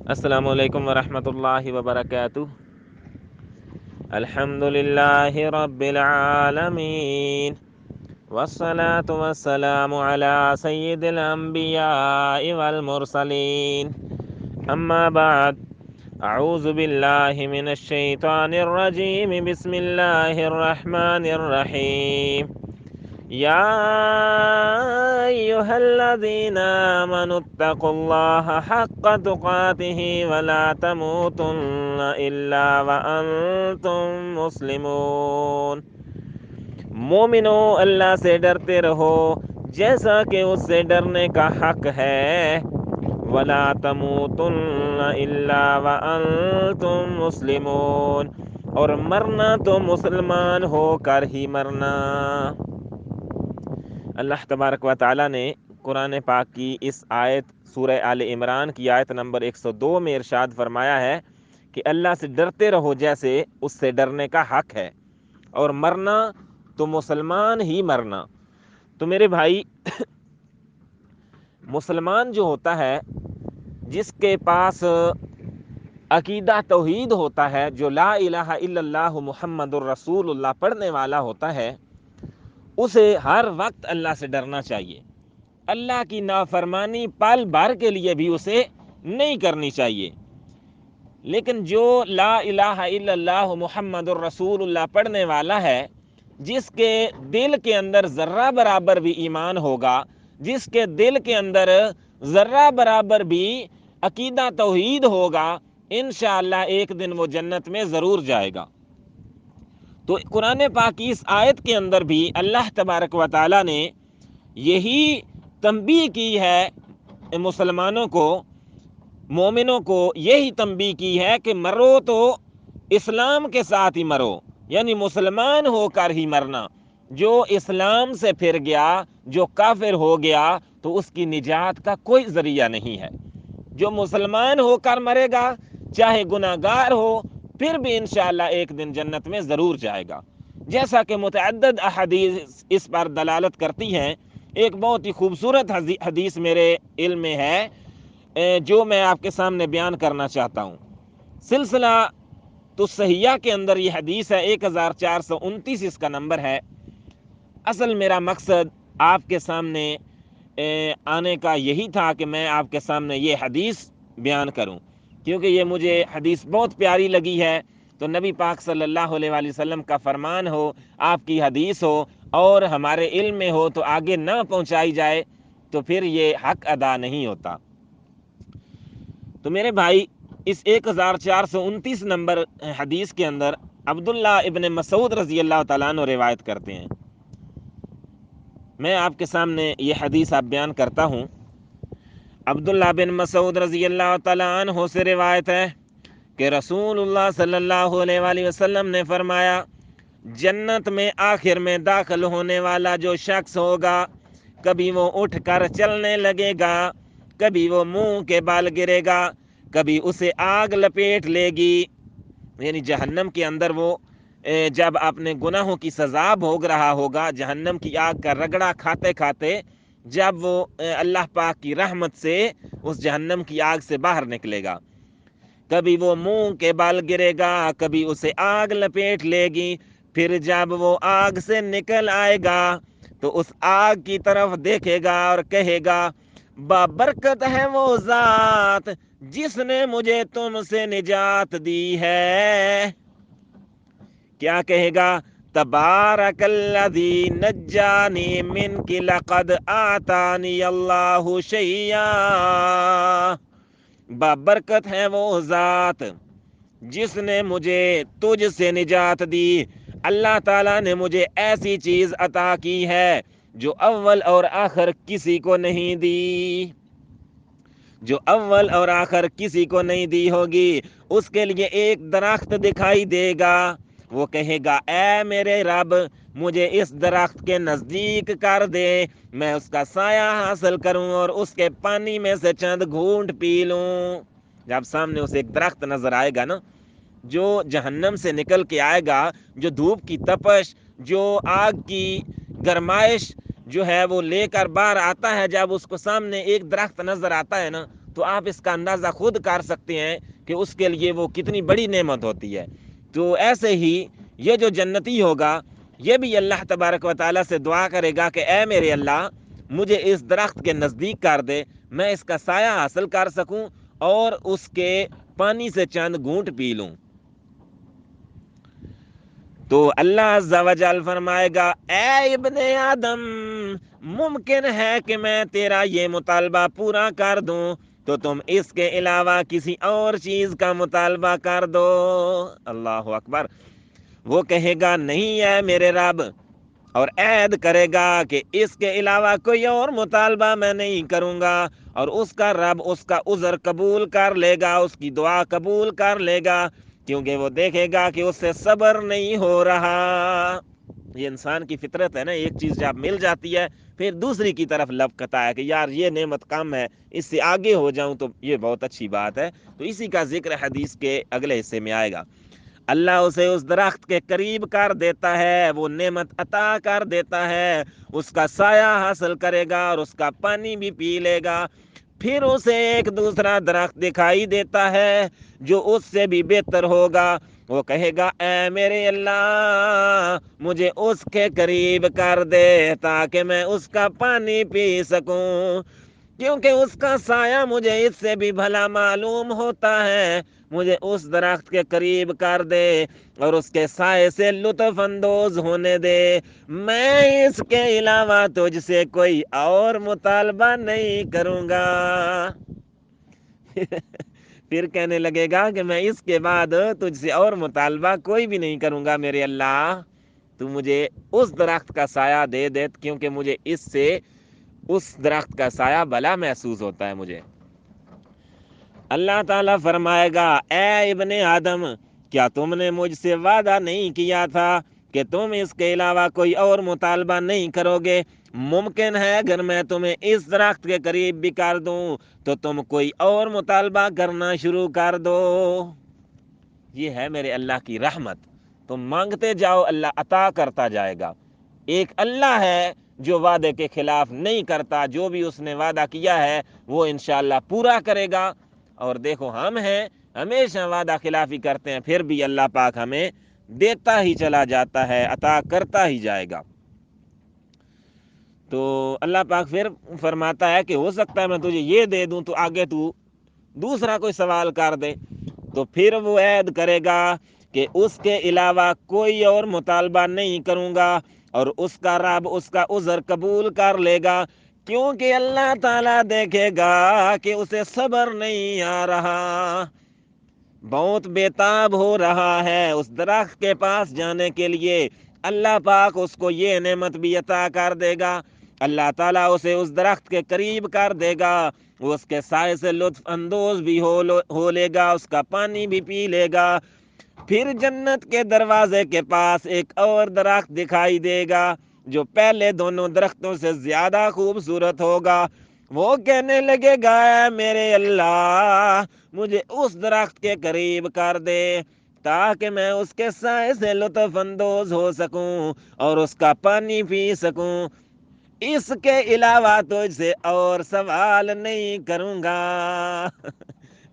السلام علیکم ورحمۃ اللہ وبرکاتہ۔ الحمدللہ رب العالمین والصلاة والسلام علی سید الانبیاء والمرسلین، اما بعد، اعوذ باللہ من الشیطان الرجیم، بسم اللہ الرحمن الرحیم۔ یا ایہا الذین آمنوا اتقوا اللہ حق تقاتہ ولا تموتن الا وانتم مسلمون۔ مومنو، اللہ سے ڈرتے رہو جیسا کہ اس سے ڈرنے کا حق ہے۔ ولا تموتن الا وانتم مسلمون، اور مرنا تو مسلمان ہو کر ہی مرنا۔ اللہ تبارک و تعالیٰ نے قرآن پاک کی اس آیت سورہ آل عمران کی آیت نمبر 102 میں ارشاد فرمایا ہے کہ اللہ سے ڈرتے رہو جیسے اس سے ڈرنے کا حق ہے، اور مرنا تو مسلمان ہی مرنا۔ تو میرے بھائی، مسلمان جو ہوتا ہے، جس کے پاس عقیدہ توحید ہوتا ہے، جو لا الہ الا اللہ محمد الرسول اللہ پڑھنے والا ہوتا ہے، اسے ہر وقت اللہ سے ڈرنا چاہیے۔ اللہ کی نافرمانی پل بھر کے لیے بھی اسے نہیں کرنی چاہیے۔ لیکن جو لا الہ الا اللہ محمد الرسول اللہ پڑھنے والا ہے، جس کے دل کے اندر ذرہ برابر بھی ایمان ہوگا، جس کے دل کے اندر ذرہ برابر بھی عقیدہ توحید ہوگا، انشاءاللہ ایک دن وہ جنت میں ضرور جائے گا۔ تو قرآن پاک کی اس آیت کے اندر بھی اللہ تبارک و تعالیٰ نے یہی تنبیہ کی ہے مسلمانوں کو، مومنوں کو یہی تنبیہ کی ہے کہ مرو تو اسلام کے ساتھ ہی مرو، یعنی مسلمان ہو کر ہی مرنا۔ جو اسلام سے پھر گیا، جو کافر ہو گیا، تو اس کی نجات کا کوئی ذریعہ نہیں ہے۔ جو مسلمان ہو کر مرے گا، چاہے گناہ گار ہو، پھر بھی انشاءاللہ ایک دن جنت میں ضرور جائے گا۔ جیسا کہ متعدد احادیث اس پر دلالت کرتی ہیں، ایک بہت ہی خوبصورت حدیث میرے علم میں ہے جو میں آپ کے سامنے بیان کرنا چاہتا ہوں۔ سلسلہ تو صحیحہ کے اندر یہ حدیث ہے، 1429 اس کا نمبر ہے۔ اصل میرا مقصد آپ کے سامنے آنے کا یہی تھا کہ میں آپ کے سامنے یہ حدیث بیان کروں، کیونکہ یہ مجھے حدیث بہت پیاری لگی ہے۔ تو نبی پاک صلی اللہ علیہ وآلہ وسلم کا فرمان ہو، آپ کی حدیث ہو، اور ہمارے علم میں ہو تو آگے نہ پہنچائی جائے تو پھر یہ حق ادا نہیں ہوتا۔ تو میرے بھائی، اس 1429 نمبر حدیث کے اندر عبداللہ ابن مسعود رضی اللہ تعالیٰ عنہ روایت کرتے ہیں۔ میں آپ کے سامنے یہ حدیث آپ بیان کرتا ہوں۔ عبداللہ بن مسعود رضی اللہ تعالیٰ عنہ سے روایت ہے کہ رسول اللہ صلی اللہ علیہ وآلہ وسلم نے فرمایا، جنت میں آخر میں داخل ہونے والا جو شخص ہوگا، کبھی وہ اٹھ کر چلنے لگے گا، کبھی وہ منہ کے بال گرے گا، کبھی اسے آگ لپیٹ لے گی، یعنی جہنم کے اندر وہ جب اپنے گناہوں کی سزا بھوگ رہا ہوگا، جہنم کی آگ کا رگڑا کھاتے کھاتے جب وہ اللہ پاک کی رحمت سے اس جہنم کی آگ سے باہر نکلے گا، کبھی وہ منہ کے بال گرے گا، کبھی اسے آگ لپیٹ لے گی۔ پھر جب وہ آگ سے نکل آئے گا تو اس آگ کی طرف دیکھے گا اور کہے گا، بابرکت ہے وہ ذات جس نے مجھے تم سے نجات دی ہے۔ کیا کہے گا؟ تبارک الذی نجانی منک لقد آتانی اللہ شیئا۔ بابرکت ہے وہ ذات جس نے مجھے تجھ سے نجات دی۔ اللہ تعالیٰ نے مجھے ایسی چیز عطا کی ہے جو اول اور آخر کسی کو نہیں دی، جو اول اور آخر کسی کو نہیں دی ہوگی۔ اس کے لیے ایک درخت دکھائی دے گا، وہ کہے گا، اے میرے رب، مجھے اس درخت کے نزدیک کر دے، میں اس کا سایہ حاصل کروں اور اس کے پانی میں سے چند گھونٹ پی لوں۔ جب سامنے اسے ایک درخت نظر آئے گا نا، جو جہنم سے نکل کے آئے گا، جو دھوپ کی تپش، جو آگ کی گرمائش جو ہے وہ لے کر باہر آتا ہے، جب اس کو سامنے ایک درخت نظر آتا ہے نا، تو آپ اس کا اندازہ خود کر سکتے ہیں کہ اس کے لیے وہ کتنی بڑی نعمت ہوتی ہے۔ تو ایسے ہی یہ جو جنتی ہوگا یہ بھی اللہ تبارک و تعالیٰ سے دعا کرے گا کہ اے میرے اللہ مجھے اس درخت کے نزدیک کر دے، میں اس کا سایہ حاصل کر سکوں اور اس کے پانی سے چند گھونٹ پی لوں۔ تو اللہ عز و جل فرمائے گا اے ابن آدم ممکن ہے کہ میں تیرا یہ مطالبہ پورا کر دوں تو تم اس کے علاوہ کسی اور چیز کا مطالبہ کر دو۔ اللہ اکبر۔ وہ کہے گا نہیں ہے میرے رب، اور عہد کرے گا کہ اس کے علاوہ کوئی اور مطالبہ میں نہیں کروں گا، اور اس کا رب اس کا عذر قبول کر لے گا، اس کی دعا قبول کر لے گا، کیونکہ وہ دیکھے گا کہ اس سے صبر نہیں ہو رہا۔ یہ انسان کی فطرت ہے نا، ایک چیز جب مل جاتی ہے پھر دوسری کی طرف لپکتا ہے کہ یار یہ نعمت کم ہے، اس سے آگے ہو جاؤں تو یہ بہت اچھی بات ہے۔ تو اسی کا ذکر حدیث کے اگلے حصے میں آئے گا۔ اللہ اسے اس درخت کے قریب کر دیتا ہے، وہ نعمت عطا کر دیتا ہے، اس کا سایہ حاصل کرے گا اور اس کا پانی بھی پی لے گا۔ پھر اسے ایک دوسرا درخت دکھائی دیتا ہے جو اس سے بھی بہتر ہوگا۔ وہ کہے گا اے میرے اللہ مجھے اس کے قریب کر دے تاکہ میں اس کا پانی پی سکوں، کیونکہ اس کا سایہ مجھے اس سے بھی بھلا معلوم ہوتا ہے۔ مجھے اس درخت کے قریب کر دے اور اس کے سائے سے لطف اندوز ہونے دے، میں اس کے علاوہ تجھ سے کوئی اور مطالبہ نہیں کروں گا۔ پھر کہنے لگے گا کہ میں اس کے بعد تجھ سے اور مطالبہ کوئی بھی نہیں کروں گا میرے اللہ، تو مجھے اس درخت کا سایہ دے دے، کیونکہ مجھے اس سے اس درخت کا سایہ بھلا محسوس ہوتا ہے مجھے۔ اللہ تعالیٰ فرمائے گا اے ابن آدم کیا تم نے مجھ سے وعدہ نہیں کیا تھا کہ تم اس کے علاوہ کوئی اور مطالبہ نہیں کرو گے؟ ممکن ہے اگر میں تمہیں اس درخت کے قریب بھی کر دوں تو تم کوئی اور مطالبہ کرنا شروع کر دو۔ یہ ہے میرے اللہ کی رحمت، تم مانگتے جاؤ اللہ عطا کرتا جائے گا۔ ایک اللہ ہے جو وعدے کے خلاف نہیں کرتا، جو بھی اس نے وعدہ کیا ہے وہ انشاءاللہ پورا کرے گا۔ اور دیکھو ہم ہیں ہمیشہ وعدہ خلافی کرتے ہیں، پھر بھی اللہ پاک ہمیں دیتا ہی چلا جاتا ہے، عطا کرتا ہی جائے گا۔ تو اللہ پاک پھر فرماتا ہے کہ ہو سکتا ہے میں تجھے یہ دے دوں تو آگے تو دوسرا کوئی سوال کر دے، تو پھر وہ عہد کرے گا کہ اس کے علاوہ کوئی اور مطالبہ نہیں کروں گا، اور اس کا رب اس کا عذر قبول کر لے گا، کیونکہ اللہ تعالیٰ دیکھے گا کہ اسے صبر نہیں آ رہا، بہت بےتاب ہو رہا ہے اس درخت کے پاس جانے کے لیے۔ اللہ پاک اس کو یہ نعمت بھی عطا کر دے گا، اللہ تعالیٰ اسے اس درخت کے قریب کر دے گا، وہ اس کے سائے سے لطف اندوز بھی ہو لے گا، اس کا پانی بھی پی لے گا۔ پھر جنت کے دروازے کے پاس ایک اور درخت دکھائی دے گا جو پہلے دونوں درختوں سے زیادہ خوبصورت ہوگا۔ وہ کہنے لگے گا اے میرے اللہ مجھے اس درخت کے قریب کر دے تاکہ میں اس کے سائے سے لطف اندوز ہو سکوں اور اس کا پانی پی سکوں، اس کے علاوہ تجھ سے اور سوال نہیں کروں گا۔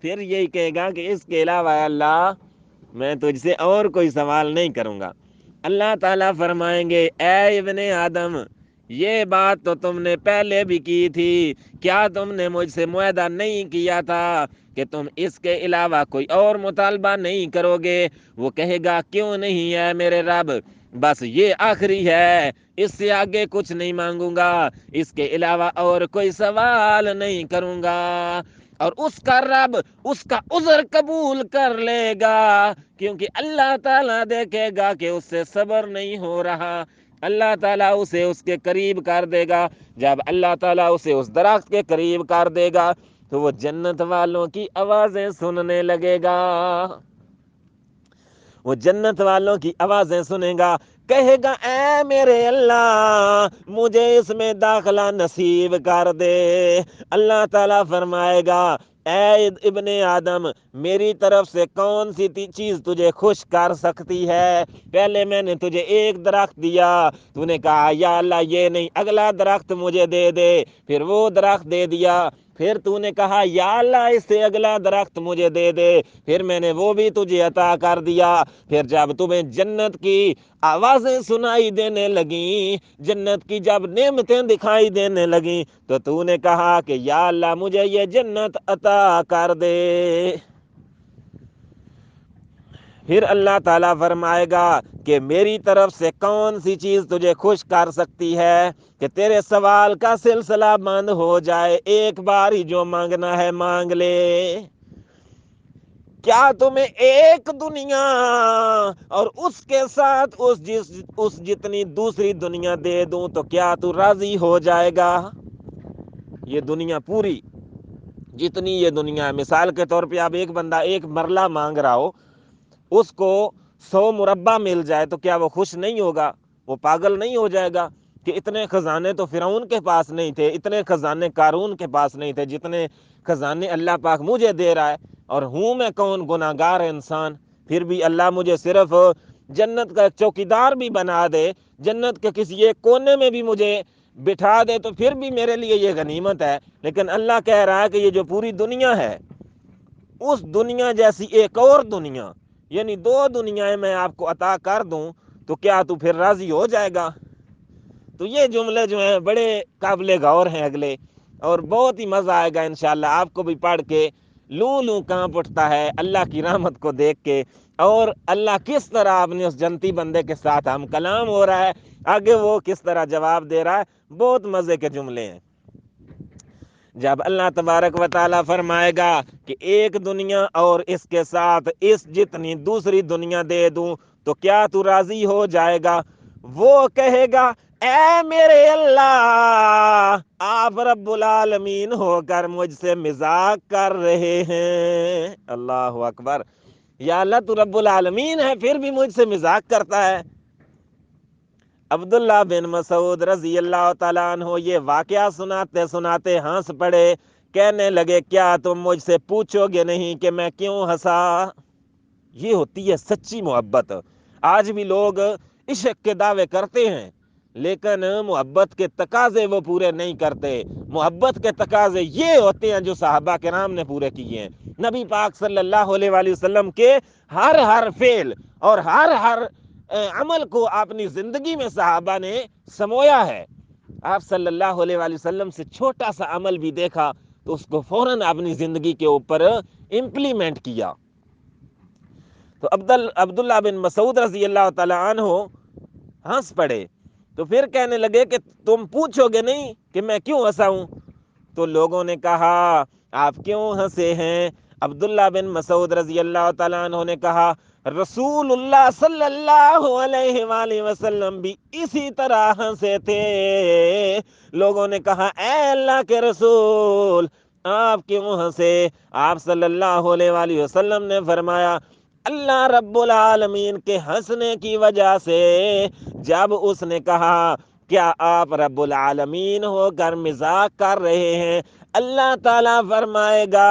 پھر یہی کہے گا کہ اس کے علاوہ اللہ میں تجھ سے اور کوئی سوال نہیں کروں گا۔ اللہ تعالیٰ فرمائیں گے اے ابن آدم یہ بات تو تم نے پہلے بھی کی تھی، کیا تم نے مجھ سے معاہدہ نہیں کیا تھا کہ تم اس کے علاوہ کوئی اور مطالبہ نہیں کرو گے؟ وہ کہے گا کیوں نہیں ہے میرے رب، بس یہ آخری ہے، اس سے آگے کچھ نہیں مانگوں گا، اس کے علاوہ اور کوئی سوال نہیں کروں گا۔ اور اس کا رب اس کا عذر قبول کر لے گا، کیونکہ اللہ تعالیٰ دیکھے گا کہ اس سے صبر نہیں ہو رہا، اللہ تعالیٰ اسے اس کے قریب کر دے گا۔ جب اللہ تعالیٰ اسے اس درخت کے قریب کر دے گا تو وہ جنت والوں کی آوازیں سننے لگے گا، وہ جنت والوں کی آوازیں سنے گا، کہے گا اے میرے اللہ مجھے اس میں داخلہ نصیب کر دے۔ اللہ تعالیٰ فرمائے گا اے ابن آدم میری طرف سے کون سی چیز تجھے خوش کر سکتی ہے؟ پہلے میں نے تجھے ایک درخت دیا، تو نے کہا یا اللہ یہ نہیں، اگلا درخت مجھے دے دے، پھر وہ درخت دے دیا، پھر تو نے کہا یا اللہ اس سے اگلا درخت مجھے دے دے، پھر میں نے وہ بھی تجھے عطا کر دیا۔ پھر جب تمہیں جنت کی آوازیں سنائی دینے لگیں، جنت کی جب نعمتیں دکھائی دینے لگیں، تو نے کہا کہ یا اللہ مجھے یہ جنت عطا کر دے۔ پھر اللہ تعالیٰ فرمائے گا کہ میری طرف سے کون سی چیز تجھے خوش کر سکتی ہے کہ تیرے سوال کا سلسلہ بند ہو جائے، ایک بار ہی جو مانگنا ہے مانگ لے۔ کیا تمہیں ایک دنیا اور اس کے ساتھ اس جتنی دوسری دنیا دے دوں تو کیا تو راضی ہو جائے گا؟ یہ دنیا پوری جتنی یہ دنیا ہے، مثال کے طور پہ اب ایک بندہ ایک مرلہ مانگ رہا ہو، اس کو 100 مربع مل جائے تو کیا وہ خوش نہیں ہوگا؟ وہ پاگل نہیں ہو جائے گا کہ اتنے خزانے تو فرعون کے پاس نہیں تھے، اتنے خزانے قارون کے پاس نہیں تھے جتنے خزانے اللہ پاک مجھے دے رہا ہے، اور ہوں میں کون گناہگار انسان، پھر بھی اللہ مجھے صرف جنت کا چوکیدار بھی بنا دے، جنت کے کسی ایک کونے میں بھی مجھے بٹھا دے تو پھر بھی میرے لیے یہ غنیمت ہے۔ لیکن اللہ کہہ رہا ہے کہ یہ جو پوری دنیا ہے، اس دنیا جیسی ایک اور دنیا، یعنی 2 دنیایں میں آپ کو عطا کر دوں تو کیا تو پھر راضی ہو جائے گا؟ تو یہ جملے جو ہیں بڑے قابل غور ہیں اگلے، اور بہت ہی مزہ آئے گا انشاءاللہ آپ کو بھی پڑھ کے، لوں لوں کانپ اٹھتا ہے اللہ کی رحمت کو دیکھ کے، اور اللہ کس طرح اپنے اس جنتی بندے کے ساتھ ہم کلام ہو رہا ہے، آگے وہ کس طرح جواب دے رہا ہے، بہت مزے کے جملے ہیں۔ جب اللہ تبارک و تعالیٰ فرمائے گا کہ ایک دنیا اور اس کے ساتھ اس جتنی دوسری دنیا دے دوں تو کیا تو راضی ہو جائے گا؟ وہ کہے گا اے میرے اللہ، آپ رب العالمین ہو کر مجھ سے مذاق کر رہے ہیں۔ اللہ اکبر، یا اللہ تو رب العالمین ہے پھر بھی مجھ سے مذاق کرتا ہے۔ عبداللہ بن مسعود رضی اللہ تعالیٰ عنہ یہ واقعہ سناتے سناتے ہنس پڑے، کہنے لگے کیا تم مجھ سے پوچھو گے نہیں کہ میں کیوں ہنسا؟ یہ ہوتی ہے سچی محبت۔ آج بھی لوگ عشق کے دعوے کرتے ہیں لیکن محبت کے تقاضے وہ پورے نہیں کرتے۔ محبت کے تقاضے یہ ہوتے ہیں جو صحابہ کرام نے پورے کیے ہیں۔ نبی پاک صلی اللہ علیہ وآلہ وسلم کے ہر فعل اور ہر عمل کو اپنی زندگی میں صحابہ نے سمویا ہے۔ آپ صلی اللہ علیہ وآلہ وسلم سے چھوٹا سا عمل بھی دیکھا تو اس کو فوراً اپنی زندگی کے اوپر امپلیمنٹ کیا۔ تو عبداللہ بن مسعود رضی اللہ تعالیٰ عنہ ہنس پڑے، تو پھر کہنے لگے کہ تم پوچھو گے نہیں کہ میں کیوں ہنسا ہوں؟ تو لوگوں نے کہا آپ کیوں ہنسے ہیں؟ عبداللہ بن مسعود رضی اللہ تعالیٰ عنہ نے کہا رسول اللہ صلی اللہ علیہ وآلہ وسلم بھی اسی طرح ہنسے تھے۔ لوگوں نے کہا اے اللہ کے رسول آپ کیوں ہنسے؟ آپ صلی اللہ علیہ وآلہ وسلم نے فرمایا اللہ رب العالمین کے ہنسنے کی وجہ سے جب اس نے کہا کیا آپ رب العالمین ہو کر مذاق کر رہے ہیں، اللہ تعالیٰ فرمائے گا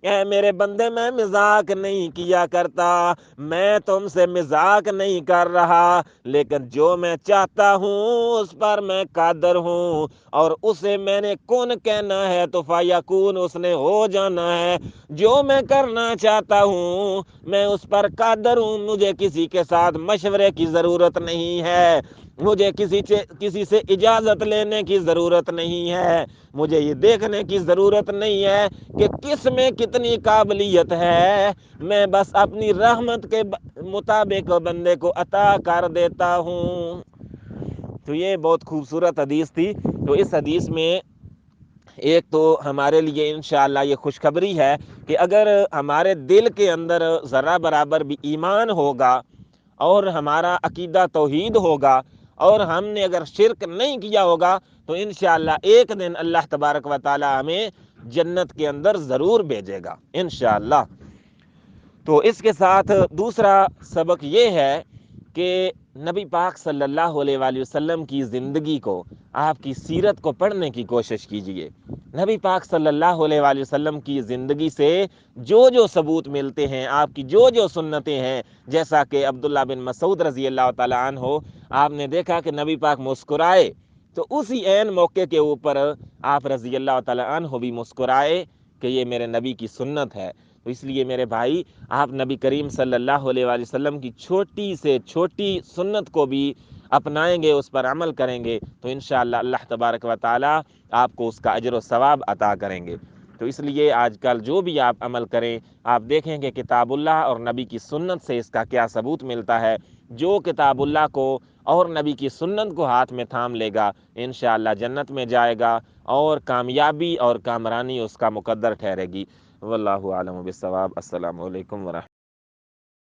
اے میرے بندے میں مذاق نہیں کیا کرتا، میں تم سے مذاق نہیں کر رہا، لیکن جو میں چاہتا ہوں اس پر میں قادر ہوں، اور اسے میں نے کن کہنا ہے تو فیکون اس نے ہو جانا ہے۔ جو میں کرنا چاہتا ہوں میں اس پر قادر ہوں، مجھے کسی کے ساتھ مشورے کی ضرورت نہیں ہے، مجھے کسی سے اجازت لینے کی ضرورت نہیں ہے، مجھے یہ دیکھنے کی ضرورت نہیں ہے کہ کس میں کتنی قابلیت ہے، میں بس اپنی رحمت کے مطابق بندے کو عطا کر دیتا ہوں۔ تو یہ بہت خوبصورت حدیث تھی۔ تو اس حدیث میں ایک تو ہمارے لیے انشاءاللہ یہ خوشخبری ہے کہ اگر ہمارے دل کے اندر ذرہ برابر بھی ایمان ہوگا اور ہمارا عقیدہ توحید ہوگا اور ہم نے اگر شرک نہیں کیا ہوگا تو انشاءاللہ ایک دن اللہ تبارک و تعالی ہمیں جنت کے اندر ضرور بھیجے گا انشاءاللہ۔ تو اس کے ساتھ دوسرا سبق یہ ہے کہ نبی پاک صلی اللہ علیہ وآلہ وسلم کی زندگی کو، آپ کی سیرت کو پڑھنے کی کوشش کیجئے۔ نبی پاک صلی اللہ علیہ وآلہ وسلم کی زندگی سے جو ثبوت ملتے ہیں، آپ کی جو سنتیں ہیں، جیسا کہ عبداللہ بن مسعود رضی اللہ تعالیٰ عنہ آپ نے دیکھا کہ نبی پاک مسکرائے تو اسی عین موقع کے اوپر آپ رضی اللہ تعالیٰ عنہ بھی مسکرائے کہ یہ میرے نبی کی سنت ہے۔ تو اس لیے میرے بھائی، آپ نبی کریم صلی اللہ علیہ وآلہ وسلم کی چھوٹی سے چھوٹی سنت کو بھی اپنائیں گے، اس پر عمل کریں گے، تو انشاءاللہ اللہ تبارک و تعالیٰ آپ کو اس کا اجر و ثواب عطا کریں گے۔ تو اس لیے آج کل جو بھی آپ عمل کریں، آپ دیکھیں کہ کتاب اللہ اور نبی کی سنت سے اس کا کیا ثبوت ملتا ہے۔ جو کتاب اللہ کو اور نبی کی سنت کو ہاتھ میں تھام لے گا، انشاءاللہ جنت میں جائے گا، اور کامیابی اور کامرانی اس کا مقدر ٹھہرے گی۔ واللہ اعلم بالصواب۔ السلام علیکم ورحمۃ اللہ۔